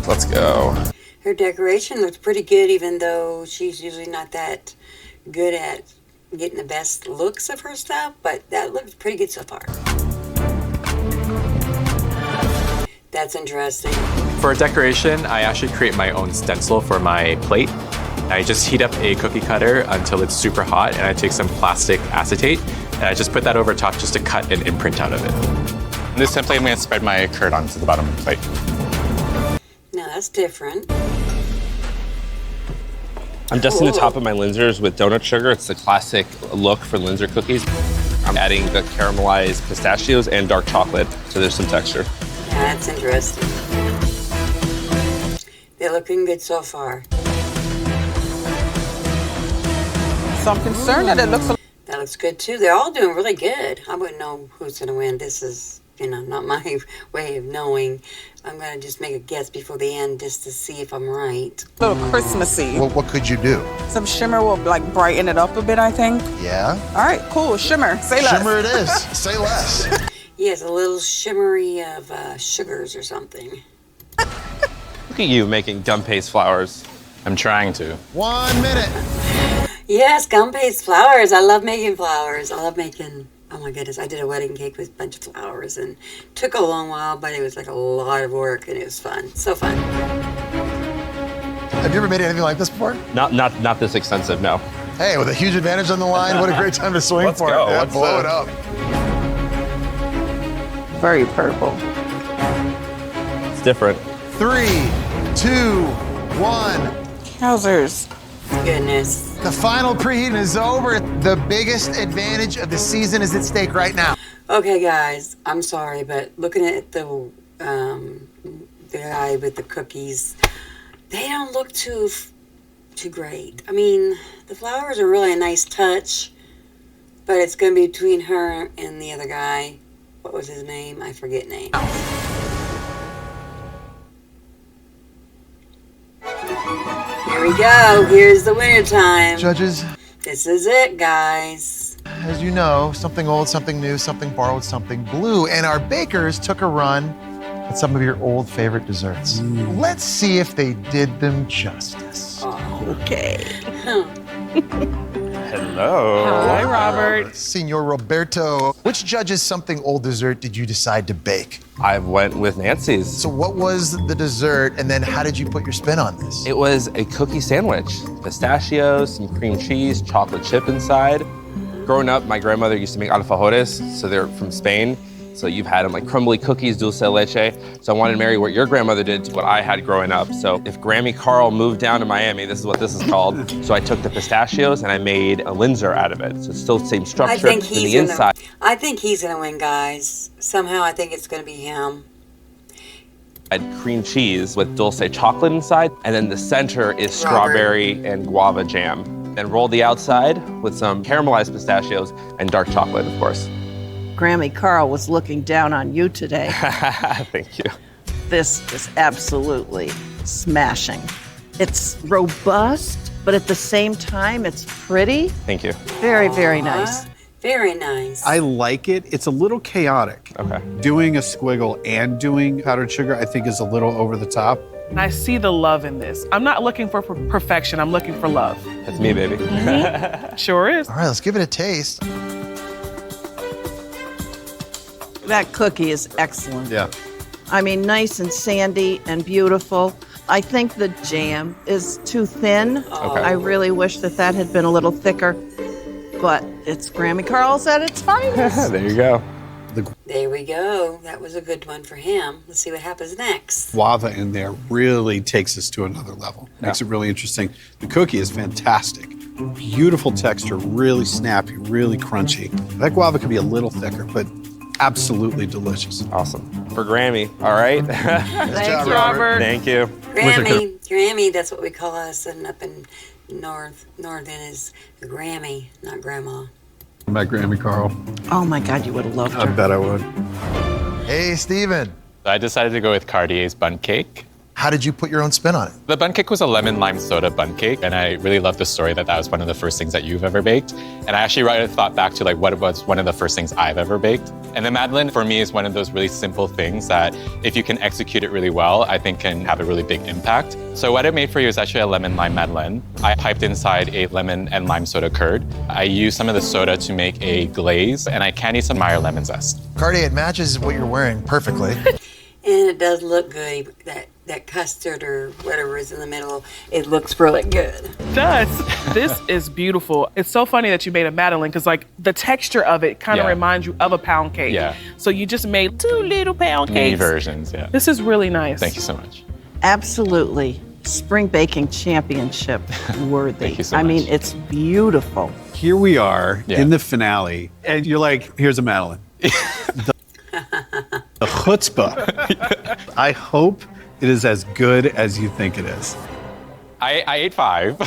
Let's go. Her decoration looks pretty good, even though she's usually not that good at getting the best looks of her stuff, but that looks pretty good so far. That's interesting. For decoration, I actually create my own stencil for my plate. I just heat up a cookie cutter until it's super hot, and I take some plastic acetate, and I just put that over top just to cut an imprint out of it. In this template, I'm going to spread my curd onto the bottom of the plate. Now that's different. I'm dusting the top of my Linzers with donut sugar. It's the classic look for Linzer cookies. I'm adding the caramelized pistachios and dark chocolate, so there's some texture. Yeah, that's interesting. They're looking good so far. So I'm concerned that it looks That looks good too. They're all doing really good. I wouldn't know who's going to win. This is, not my way of knowing. I'm going to just make a guess before the end just to see if I'm right. a little Christmassy. What could you do? Some shimmer will brighten it up a bit, I think. Yeah? All right, cool. Shimmer. Say less. Shimmer it is. Say less. Yes, a little shimmery of sugars or something. Look at you making gum paste flowers. I'm trying to. 1 minute. Yes, gum paste flowers. I love making flowers. I love making, oh my goodness, I did a wedding cake with a bunch of flowers and took a long while, but it was like a lot of work and it was fun. So fun. Have you ever made anything like this before? Not this extensive, no. Hey, with a huge advantage on the line, what a great time to swing Let's for go. it. Yeah, Let's blow it up. Very purple. It's different. 3, 2, 1. Trousers. Goodness. The final preheat is over. The biggest advantage of the season is at stake right now. Okay, guys, I'm sorry, but looking at the guy with the cookies, they don't look too great. I mean, the flowers are really a nice touch, but it's going to be between her and the other guy. What was his name? I forget name. Here we go. Here's the winner time. Judges, This is it, guys. as you know, something old, something new, something borrowed, something blue, and our bakers took a run at some of your old favorite desserts. Let's see if they did them justice. Okay. Hello. Hi, Robert. Senor Roberto, which judge's something old dessert did you decide to bake? I went with Nancy's. So what was the dessert, and then how did you put your spin on this? It was a cookie sandwich. Pistachios, some cream cheese, chocolate chip inside. Growing up, my grandmother used to make alfajores, so they're from Spain. So you've had them like crumbly cookies, dulce de leche. So I wanted to marry what your grandmother did to what I had growing up. So if Grammy Carl moved down to Miami, this is what this is called. So I took the pistachios and I made a Linzer out of it. So it's still the same structure I think in he's the inside. I think he's gonna win, guys. Somehow, I think it's gonna be him. I had cream cheese with dulce chocolate inside, and then the center is strawberry and guava jam. Then roll the outside with some caramelized pistachios and dark chocolate, of course. Grammy Carl was looking down on you today. Thank you. This is absolutely smashing. It's robust, but at the same time, it's pretty. Thank you. Very, very nice. Very nice. I like it. It's a little chaotic. Okay. Doing a squiggle and doing powdered sugar, I think, is a little over the top. And I see the love in this. I'm not looking for perfection. I'm looking for love. That's me, baby. Sure is. All right, let's give it a taste. That cookie is excellent. Yeah. I mean, nice and sandy and beautiful. I think the jam is too thin. Okay. I really wish that had been a little thicker, but it's Grammy Carl's at its finest. There you go. There we go. That was a good one for him. Let's see what happens next. Guava in there really takes us to another level. Makes it really interesting. The cookie is fantastic. Beautiful texture, really snappy, really crunchy. That guava could be a little thicker, but absolutely delicious. Awesome. For Grammy, all right? Thanks, Robert. Thank you. Grammy, that's what we call us, and up in Northern is Grammy, not Grandma. My Grammy, Carl. Oh my God, you would have loved I her. bet I would. Hey, Steven. I decided to go with Cartier's bun cake. How did you put your own spin on it? The bun cake was a lemon lime soda bun cake, and I really love the story that was one of the first things that you've ever baked. And I actually thought back to like what was one of the first things I've ever baked. And the Madeleine for me is one of those really simple things that if you can execute it really well, I think can have a really big impact. So what I made for you is actually a lemon lime Madeleine. I piped inside a lemon and lime soda curd. I used some of the soda to make a glaze, and I candied some Meyer lemon zest. Cartier, it matches what you're wearing perfectly. And it does look good. That custard or whatever is in the middle, it looks really good. It does. This is beautiful. It's so funny that you made a Madeleine because like the texture of it kind of reminds you of a pound cake. Yeah. So you just made 2 little pound Mini cakes. versions, yeah. This is really nice. Thank you so much. Absolutely. Spring Baking Championship worthy. Thank you so I mean, much. it's beautiful. Here we are Yeah. in the finale, and you're like, here's a Madeleine. The chutzpah. I hope it is as good as you think it is. I ate 5.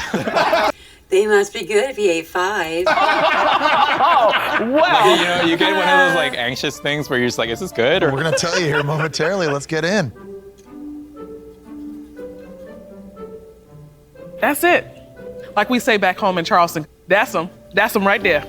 They must be good if you ate 5. Wow. You get one of those like anxious things where you're just like, is this good? Or We're gonna tell you here momentarily. Let's get in. That's it. Like we say back home in Charleston, that's them. That's them right there.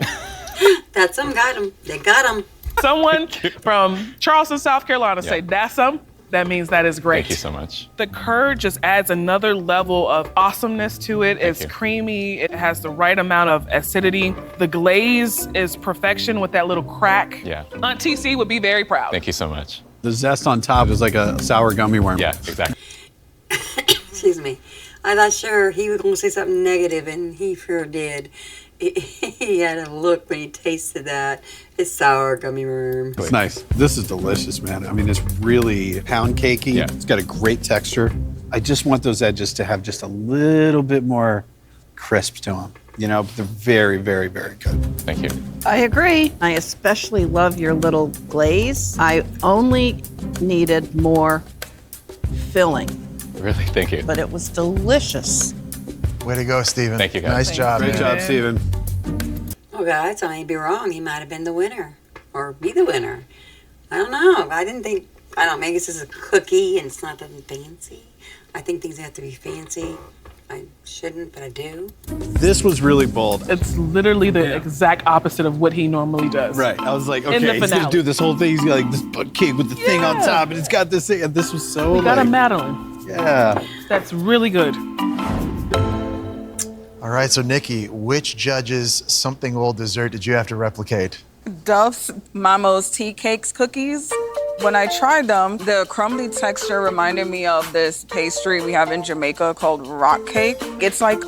That's them, got them. They got them. Someone from Charleston, South Carolina say that's them. That means that is great. Thank you so much. The curd just adds another level of awesomeness to it. It's you. creamy. It has the right amount of acidity. The glaze is perfection with that little crack. Yeah. Aunt TC would be very proud. Tink you so much. The zest on top is like a sour gummy worm. Yeah, exactly. Excuse me. I thought sure he was going to say something negative, and he sure did. He had a look when he tasted that. It's sour gummy worm. It's nice. This is delicious, man. I mean, it's really pound cakey. Yeah. It's got a great texture. I just want those edges to have just a little bit more crisp to them. You know, but they're very, very, very good. Thank you. I agree. I especially love your little glaze. I only needed more filling, Really, thank you. but it was delicious. Way to go, Steven. Thank you, guys. Nice job, Great man. job, Steven. Oh, guys, I may be wrong. He might have been the winner or be the winner. I don't know. I don't know. Maybe this is a cookie and it's not that fancy. I think things have to be fancy. I shouldn't, but I do. This was really bold. It's literally the exact opposite of what he normally does. Right. I was like, In the okay, he's gonna finale. do this whole thing. He's got like this butt cake with the thing on Yeah. top, and it's got this thing. And this was so We got a like, Madeleine. yeah. That's really good. All right, so Nikki, which judge's something old dessert did you have to replicate? Duff's Mama's Tea Cakes cookies. When I tried them, the crumbly texture reminded me of this pastry we have in Jamaica called rock cake. It's like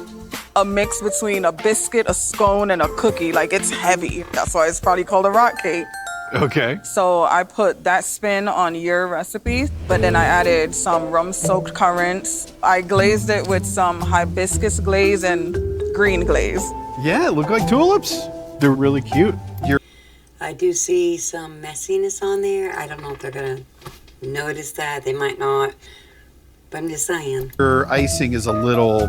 a mix between a biscuit, a scone, and a cookie. Like, it's heavy. That's why it's probably called a rock cake. Okay. So I put that spin on your recipe, but then I added some rum-soaked currants. I glazed it with some hibiscus glaze and green glaze. Yeah, it looked like tulips. They're really cute. I do see some messiness on there. I don't know if they're going to notice that. They might not. But I'm just saying. Her icing is a little.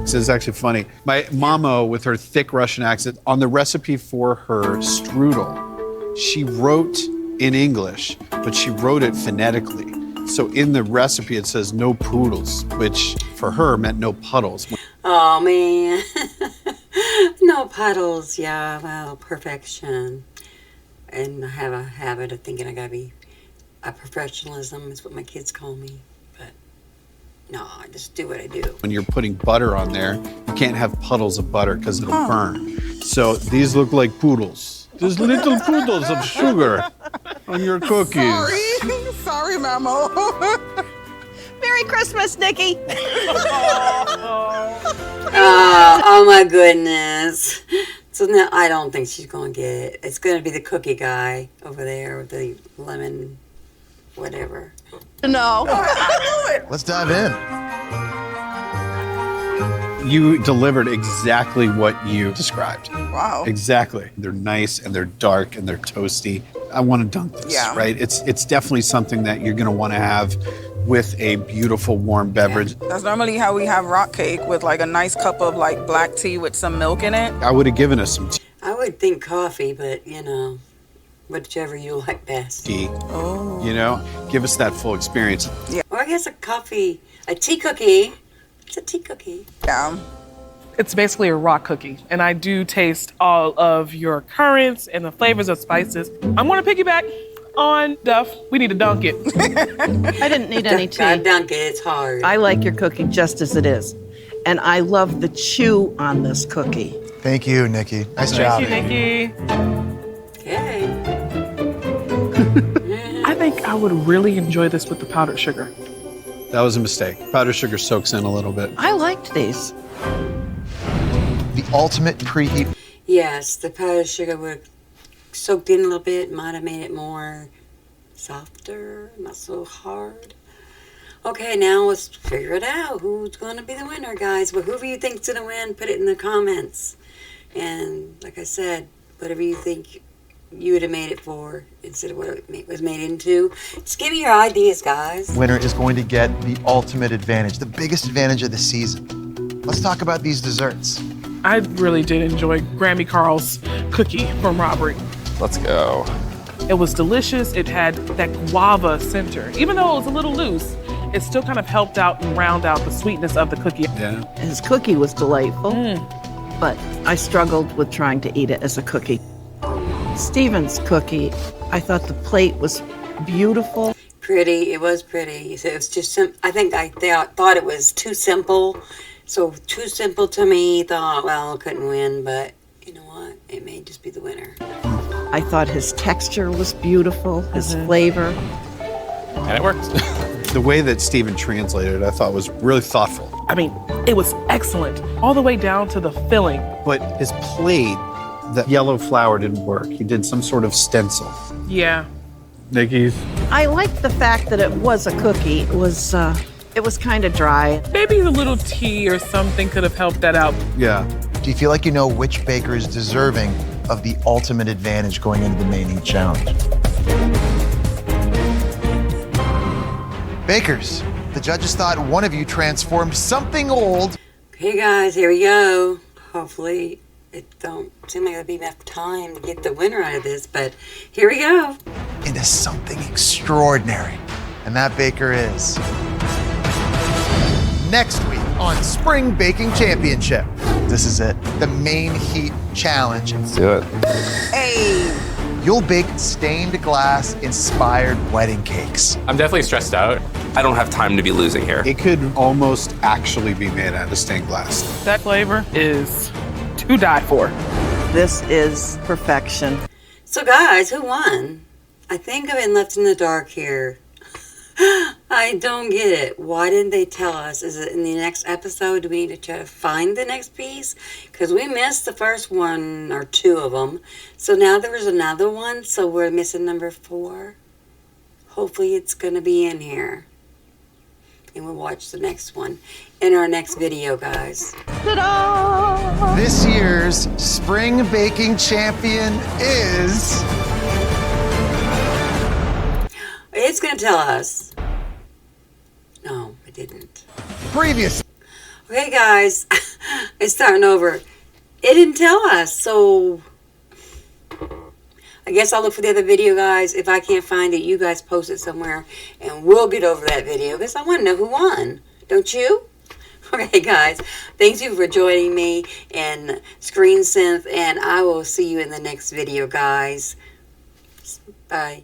This is actually funny. My mama, with her thick Russian accent, on the recipe for her strudel, she wrote in English, but she wrote it phonetically. So in the recipe, it says no poodles, which for her meant no puddles. Oh, man. No puddles. Yeah, well, perfection. And I have a habit of thinking I got to be a professionalism is what my kids call me. But no, I just do what I do. When you're putting butter on there, you can't have puddles of butter because it'll burn. So these look like poodles. There's little poodles of sugar on your cookies. Sorry, Mama. Merry Christmas, Nikki. Oh my goodness. So now I don't think she's going to get it. It's going to be the cookie guy over there with the lemon, whatever. No. Let's dive in. You delivered exactly what you described. Wow. Exactly. They're nice and they're dark and they're toasty. I want to dunk this, Yeah. right? It's definitely something that you're going to want to have with a beautiful warm beverage. That's normally how we have rock cake, with like a nice cup of like black tea with some milk in it. I would have given us some I would think coffee, but you know, whichever you like best. tea. You know, give us that full experience. Or I guess a tea cookie. It's a tea cookie. Yeah. It's basically a rock cookie, and I do taste all of your currants and the flavors of spices. I'm gonna piggyback on Duff. We need to dunk it. I didn't need any Gotta tea. dunk it, it's hard. I like your cookie just as it is. And I love the chew on this cookie. Thank you, Nikki. Nice job. Thank you, Nikki. Okay. I think I would really enjoy this with the powdered sugar. That was a mistake. Powdered sugar soaks in a little bit. I liked these. The ultimate preheat. Yes, the powdered sugar would have soaked in a little bit, might have made it more softer, not so hard. Okay, now let's figure it out. Who's going to be the winner, guys? Well, whoever you think's going to win, put it in the comments. And like I said, whatever you think you would have made it for instead of what it was made into. Just give me your ideas, guys. Winner is going to get the ultimate advantage, the biggest advantage of the season. Let's talk about these desserts. I really did enjoy Grammy Carl's cookie from Robert. Let's go. It was delicious. It had that guava center. Even though it was a little loose, it still kind of helped out and round out the sweetness of the cookie. Yeah. His cookie was delightful, but I struggled with trying to eat it as a cookie. Stephen's cookie, I thought the plate was beautiful. Pretty, it was pretty. It was just, I think I thought it was too simple. So too simple to me. Thought, well, couldn't win, but you know what? It may just be the winner. I thought his texture was beautiful, his flavor. And it worked. The way that Stephen translated it, I thought was really thoughtful. I mean, it was excellent, all the way down to the filling. But his plate, the yellow flour didn't work. He did some sort of stencil. Yeah. Nikki's. I liked the fact that it was a cookie. It was kind of dry. Maybe a little tea or something could have helped that out. Yeah. Do you feel like you know which baker is deserving of the ultimate advantage going into the main heat challenge? Bakers, the judges thought one of you transformed something old. Okay, guys, here we go. Hopefully, it don't seem like there'll be enough time to get the winner out of this, but here we go. Into something extraordinary. And that baker is... next week on Spring Baking Championship. This is it, the main heat challenge. Let's do it. Hey. You'll bake stained glass inspired wedding cakes. I'm definitely stressed out. I don't have time to be losing here. It could almost actually be made out of stained glass. That flavor is to die for. This is perfection. So, guys, who won? I think I've been left in the dark here. I don't get it. Why didn't they tell us? Is it in the next episode? Do we need to try to find the next piece? Because we missed the first one or two of them. So now there was another one. So we're missing number 4. Hopefully it's going to be in here. And we'll watch the next one in our next video, guys. Ta-da! This year's Spring Baking Champion is... It's going to tell us. No, it didn't. previous. Okay, guys, it's starting over. It didn't tell us, so I guess I'll look for the other video, guys. If I can't find it, you guys post it somewhere, and we'll get over that video, because I want to know who won. Don't you? Okay, guys, thank you for joining me in Screen Synth, and I will see you in the next video, guys. Bye.